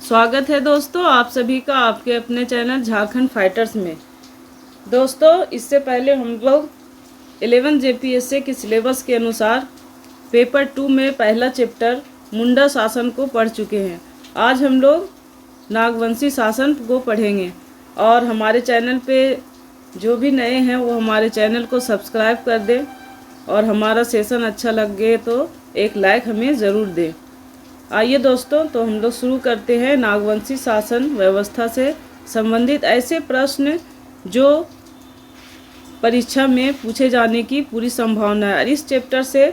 स्वागत है दोस्तों आप सभी का आपके अपने चैनल झारखंड फाइटर्स में। दोस्तों इससे पहले हम लोग 11 जेपीएससी के सिलेबस के अनुसार पेपर 2 में पहला चैप्टर मुंडा शासन को पढ़ चुके हैं। आज हम लोग नागवंशी शासन को पढ़ेंगे और हमारे चैनल पे जो भी नए हैं वो हमारे चैनल को सब्सक्राइब कर दें और हमारा सेशन अच्छा लगे तो एक लाइक हमें ज़रूर दें। आइए दोस्तों, तो हम लोग शुरू करते हैं नागवंशी शासन व्यवस्था से संबंधित ऐसे प्रश्न जो परीक्षा में पूछे जाने की पूरी संभावना है। इस चैप्टर से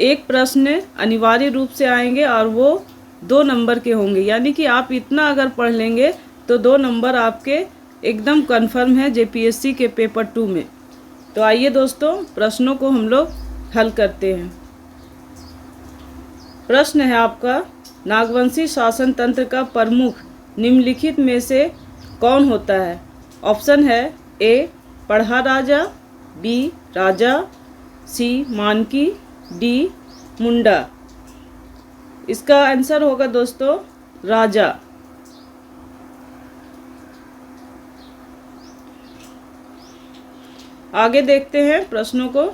एक प्रश्न अनिवार्य रूप से आएंगे और वो 2 नंबर के होंगे, यानी कि आप इतना अगर पढ़ लेंगे तो 2 नंबर आपके एकदम कन्फर्म है जेपीएससी के पेपर 2 में। तो आइए दोस्तों, प्रश्नों को हम लोग हल करते हैं। प्रश्न है आपका, नागवंशी शासन तंत्र का प्रमुख निम्नलिखित में से कौन होता है? ऑप्शन है ए पढ़ा राजा, बी राजा, सी मानकी, डी मुंडा। इसका आंसर होगा दोस्तों राजा। आगे देखते हैं प्रश्नों को।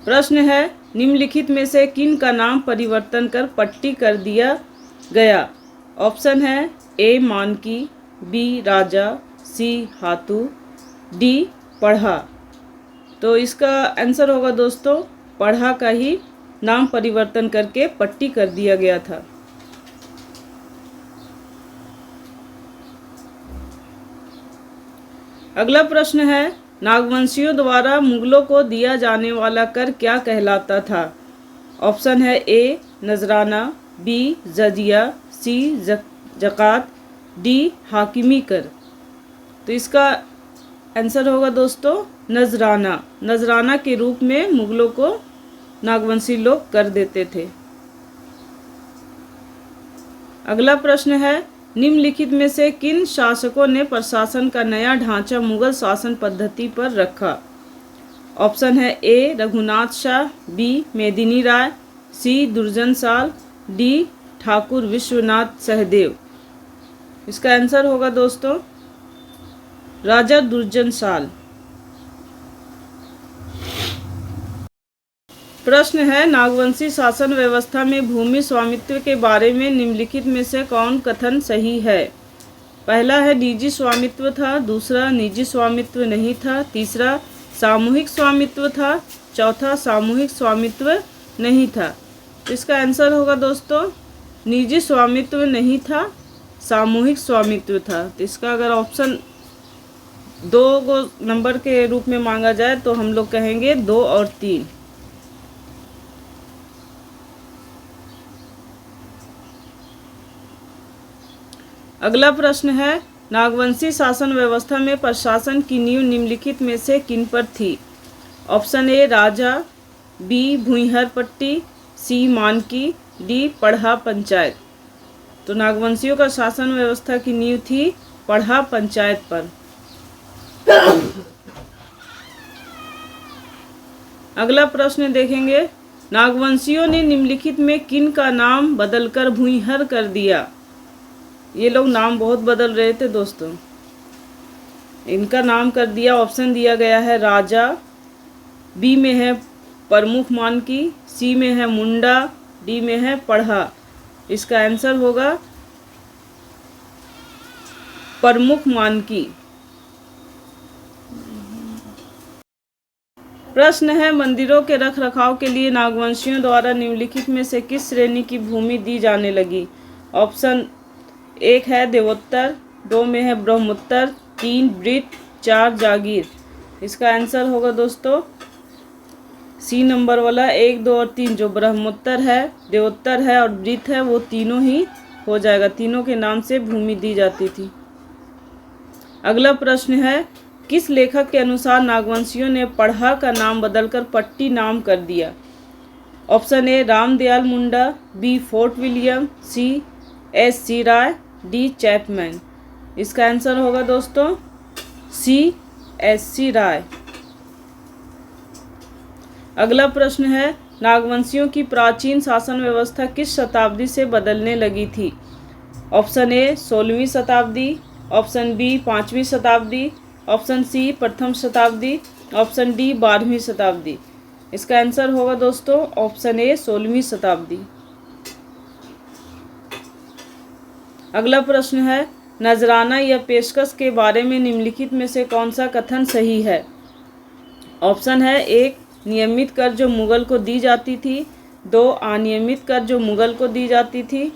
प्रश्न है, निम्नलिखित में से किन का नाम परिवर्तन कर पट्टी कर दिया गया? ऑप्शन है ए मानकी, बी राजा, सी हाथू, डी पढ़ा। तो इसका आंसर होगा दोस्तों पढ़ा का ही नाम परिवर्तन करके पट्टी कर दिया गया था। अगला प्रश्न है, नागवंशियों द्वारा मुगलों को दिया जाने वाला कर क्या कहलाता था? ऑप्शन है ए नजराना, बी जजिया, सी ज़कात, डी हाकिमी कर। तो इसका आंसर होगा दोस्तों नजराना। नजराना के रूप में मुगलों को नागवंशी लोग कर देते थे। अगला प्रश्न है, निम्नलिखित में से किन शासकों ने प्रशासन का नया ढांचा मुगल शासन पद्धति पर रखा? ऑप्शन है ए रघुनाथ शाह, बी मेदिनी राय, सी दुर्जन साल, डी ठाकुर विश्वनाथ सहदेव। इसका आंसर होगा दोस्तों राजा दुर्जन साल। प्रश्न है, नागवंशी शासन व्यवस्था में भूमि स्वामित्व के बारे में निम्नलिखित में से कौन कथन सही है? पहला है निजी स्वामित्व था, दूसरा निजी स्वामित्व नहीं था, तीसरा सामूहिक स्वामित्व था, चौथा सामूहिक स्वामित्व नहीं था। इसका आंसर होगा दोस्तों निजी स्वामित्व नहीं था, सामूहिक स्वामित्व था। तो इसका अगर ऑप्शन 2 नंबर के रूप में मांगा जाए तो हम लोग कहेंगे 2 और 3। अगला प्रश्न है, नागवंशी शासन व्यवस्था में प्रशासन की नींव निम्नलिखित में से किन पर थी? ऑप्शन ए राजा, बी भूइहर पट्टी, सी मानकी, डी पढ़ा पंचायत। तो नागवंशियों का शासन व्यवस्था की नींव थी पढ़ा पंचायत पर। अगला प्रश्न देखेंगे, नागवंशियों ने निम्नलिखित में किन का नाम बदलकर भूइहर कर दिया? ये लोग नाम बहुत बदल रहे थे दोस्तों। इनका नाम कर दिया, ऑप्शन दिया गया है राजा, बी में है प्रमुख मानकी, सी में है मुंडा, डी में है पढ़ा। इसका आंसर होगा प्रमुख मानकी। प्रश्न है, मंदिरों के रख रखाव के लिए नागवंशियों द्वारा निम्नलिखित में से किस श्रेणी की भूमि दी जाने लगी? ऑप्शन 1 है देवोत्तर, 2 में है ब्रह्मोत्तर, 3 ब्रीथ, 4 जागीर। इसका आंसर होगा दोस्तों सी नंबर वाला 1, 2 और 3। जो ब्रह्मोत्तर है, देवोत्तर है और ब्रीथ है वो तीनों ही हो जाएगा। तीनों के नाम से भूमि दी जाती थी। अगला प्रश्न है, किस लेखक के अनुसार नागवंशियों ने पढ़ा का नाम बदलकर पट्टी नाम कर दिया? Option a Ramdayal Munda, b Fort William, c S C. Roy, d Chapman. इसका आंसर होगा दोस्तों सी एस.सी. राय। अगला प्रश्न है, नागवंशियों की प्राचीन शासन व्यवस्था किस शताब्दी से बदलने लगी थी? ऑप्शन ए 16वीं शताब्दी, ऑप्शन बी 5वीं शताब्दी, ऑप्शन सी प्रथम शताब्दी, ऑप्शन डी 12वीं शताब्दी। इसका आंसर होगा दोस्तों ऑप्शन ए 16वीं शताब्दी। अगला प्रश्न है, नजराना या पेशकश के बारे में निम्नलिखित में से कौन सा कथन सही है? ऑप्शन है 1 नियमित कर जो मुगल को दी जाती थी, 2 अनियमित कर जो मुगल को दी जाती थी,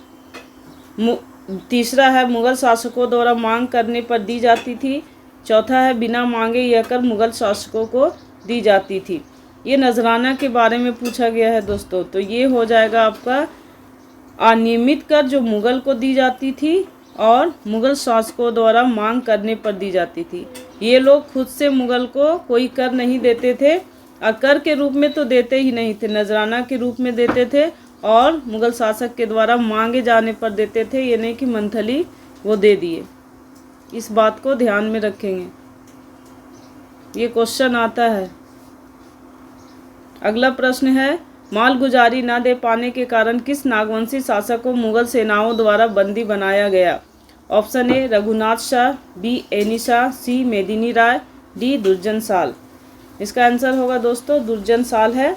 तीसरा है मुगल शासकों द्वारा मांग करने पर दी जाती थी, चौथा है बिना मांगे यह कर मुगल शासकों को दी जाती थी। ये नजराना के बारे में पूछा गया है दोस्तों, तो ये हो जाएगा आपका अनियमित कर जो मुगल को दी जाती थी और मुगल शासकों द्वारा मांग करने पर दी जाती थी। ये लोग खुद से मुगल को कोई कर नहीं देते थे और कर के रूप में तो देते ही नहीं थे, नजराना के रूप में देते थे और मुगल शासक के द्वारा मांगे जाने पर देते थे। ये नहीं कि मंथली वो दे दिए। इस बात को ध्यान में रखेंगे, ये क्वेश्चन आता है। अगला प्रश्न है, मालगुजारी न दे पाने के कारण किस नागवंशी शासक को मुगल सेनाओं द्वारा बंदी बनाया गया? Option A Raghunath Shah, B Ani Shah, C Medini Rai, D दुर्जन साल। इसका आंसर होगा दोस्तों दुर्जन साल है,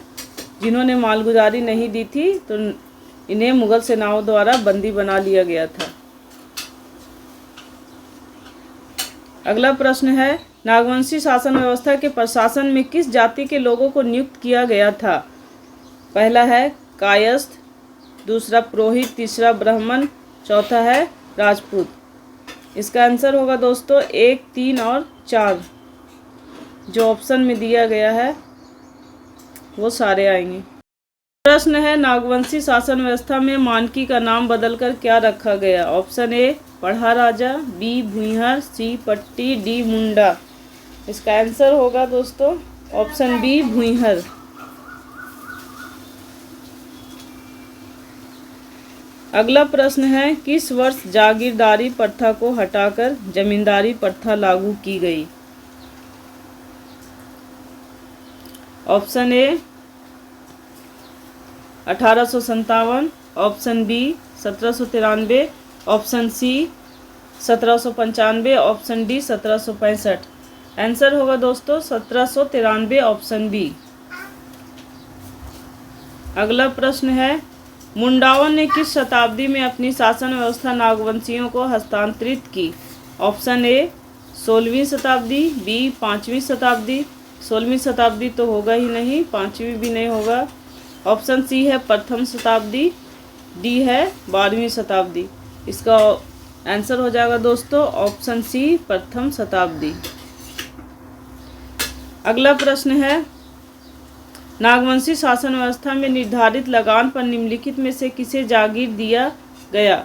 जिन्होंने मालगुजारी नहीं दी थी तो इन्हें मुगल सेनाओं द्वारा बंदी बना लिया गया था। अगला प्रश्न है, नागवंशी शासन व्यवस्था के प्रशासन में किस जाति के लोगों को नियुक्त किया गया था? पहला है कायस्थ, दूसरा पुरोहित, तीसरा ब्राह्मण, चौथा है राजपूत। इसका आंसर होगा दोस्तों 1, 3 और 4 जो ऑप्शन में दिया गया है वो सारे आएंगे। प्रश्न है, नागवंशी शासन व्यवस्था में मानकी का नाम बदलकर क्या रखा गया? ऑप्शन ए पढ़ा राजा, बी भुइहर, सी पट्टी, डी मुंडा। इसका आंसर होगा दोस्तों ऑप्शन बी भुइहर। अगला प्रश्न है, किस वर्ष जागीरदारी प्रथा को हटाकर जमींदारी प्रथा लागू की गई? Option a 1857, option b 1793, option c 1795, option d 1765। Answer होगा दोस्तों 1793 ऑप्शन बी। अगला प्रश्न है, मुंडाओं ने किस शताब्दी में अपनी शासन व्यवस्था नागवंशियों को हस्तांतरित की? ऑप्शन ए 16वीं शताब्दी, बी 5वीं शताब्दी, 16वीं शताब्दी तो होगा ही नहीं, 5वीं भी नहीं होगा, ऑप्शन सी है प्रथम शताब्दी, डी है 12वीं शताब्दी। इसका आंसर हो जाएगा दोस्तों ऑप्शन सी प्रथम शताब्दी। अगला प्रश्न है, नागवंशी शासन व्यवस्था में निर्धारित लगान पर निम्नलिखित में से किसे जागीर दिया गया?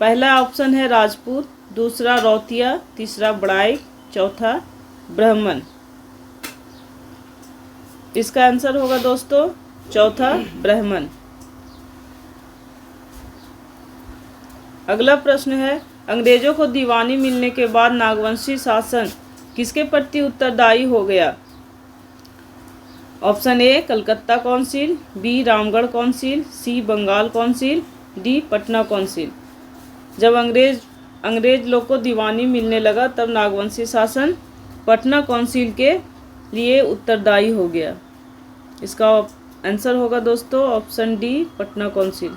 पहला ऑप्शन है राजपूत, दूसरा रौतिया, तीसरा बड़ाइक, चौथा ब्राह्मण। इसका आंसर होगा दोस्तों चौथा ब्राह्मण। अगला प्रश्न है, अंग्रेजों को दीवानी मिलने के बाद नागवंशी शासन किसके प्रति उत्तरदायी हो गया? Option a Calcutta council, b Ramgarh council, c Bengal council, d Patna council. जब अंग्रेज लोग को दीवानी मिलने लगा तब नागवंशी शासन पटना काउंसिल के लिए उत्तरदायी हो गया। इसका आंसर होगा दोस्तों ऑप्शन डी पटना काउंसिल।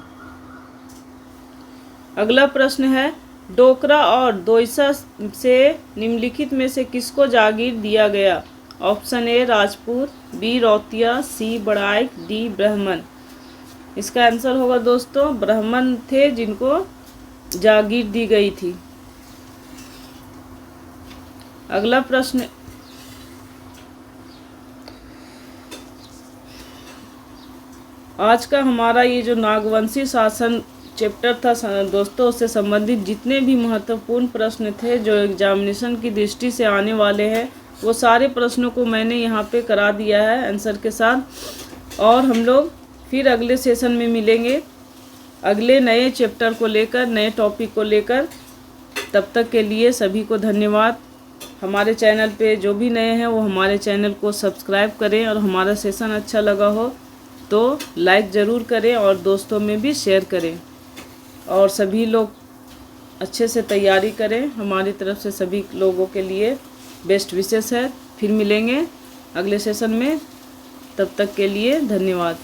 अगला प्रश्न है, डोकरा और दोईसा से निम्नलिखित में से किसको जागीर दिया गया? Option A Rajput, B Rautia, C Baraik, D Brahmin. इसका आंसर होगा दोस्तों ब्राह्मण थे जिनको जागीर दी गई थी। अगला प्रश्न, आज का हमारा ये जो नागवंशी शासन चैप्टर था दोस्तों, उससे संबंधित जितने भी महत्वपूर्ण प्रश्न थे जो एग्जामिनेशन की दृष्टि से आने वाले हैं वो सारे प्रश्नों को मैंने यहाँ पे करा दिया है आंसर के साथ। और हम लोग फिर अगले सेशन में मिलेंगे अगले नए चैप्टर को लेकर, नए टॉपिक को लेकर। तब तक के लिए सभी को धन्यवाद। हमारे चैनल पे जो भी नए हैं वो हमारे चैनल को सब्सक्राइब करें और हमारा सेशन अच्छा लगा हो तो लाइक ज़रूर करें और दोस्तों में भी शेयर करें। और सभी लोग अच्छे से तैयारी करें। हमारी तरफ से सभी लोगों के लिए बेस्ट विशेस है। फिर मिलेंगे अगले सेशन में, तब तक के लिए धन्यवाद।